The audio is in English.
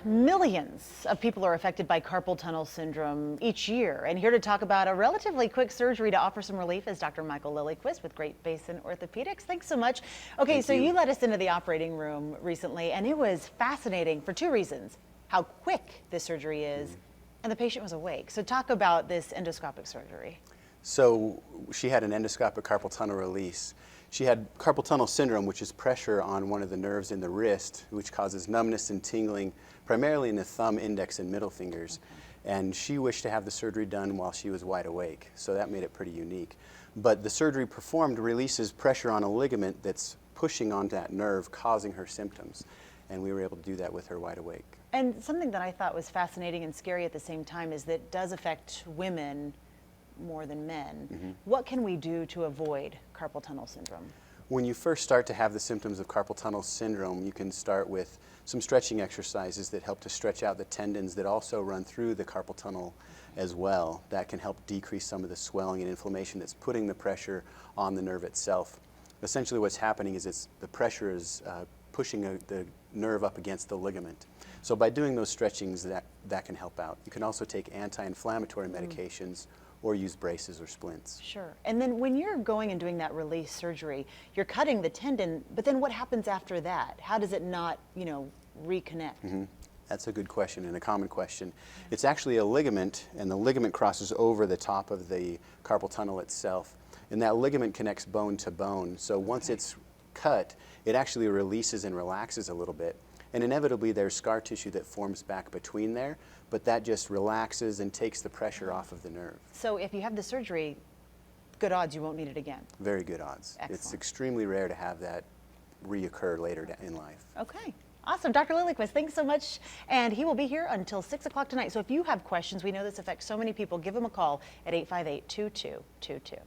Millions of people are affected by carpal tunnel syndrome each year. And here to talk about a relatively quick surgery to offer some relief is Dr. Michael Lillyquist with Great Basin Orthopedics. Thanks so much. Okay, so you led us into the operating room recently, and it was fascinating for two reasons: how quick this surgery is, and the patient was awake. So talk about this endoscopic surgery. So she had an endoscopic carpal tunnel release. She had carpal tunnel syndrome, which is pressure on one of the nerves in the wrist, which causes numbness and tingling, primarily in the thumb, index, and middle fingers. And she wished to have the surgery done while she was wide awake, so that made it pretty unique. But the surgery performed releases pressure on a ligament that's pushing on that nerve, causing her symptoms. And we were able to do that with her wide awake. And something that I thought was fascinating and scary at the same time is that it does affect women more than men. What can we do to avoid carpal tunnel syndrome? When you first start to have the symptoms of carpal tunnel syndrome, you can start with some stretching exercises that help to stretch out the tendons that also run through the carpal tunnel as well. That can help decrease some of the swelling and inflammation that's putting the pressure on the nerve itself. Essentially what's happening is the pressure is pushing the nerve up against the ligament. So by doing those stretchings, that can help out. You can also take anti-inflammatory medications or use braces or splints. Sure. And then when you're going and doing that release surgery, you're cutting the tendon, but then what happens after that? How does it not, reconnect? That's a good question and a common question. It's actually a ligament, and the ligament crosses over the top of the carpal tunnel itself. And that ligament connects bone to bone. So once it's cut, it actually releases and relaxes a little bit. And inevitably there's scar tissue that forms back between there, but that just relaxes and takes the pressure off of the nerve. So if you have the surgery, good odds you won't need it again. Very good odds. Excellent. It's extremely rare to have that reoccur later in life. Okay. Awesome. Dr. Lillyquist, thanks so much. And he will be here until 6 o'clock tonight. So if you have questions, we know this affects so many people, give him a call at 858-2222.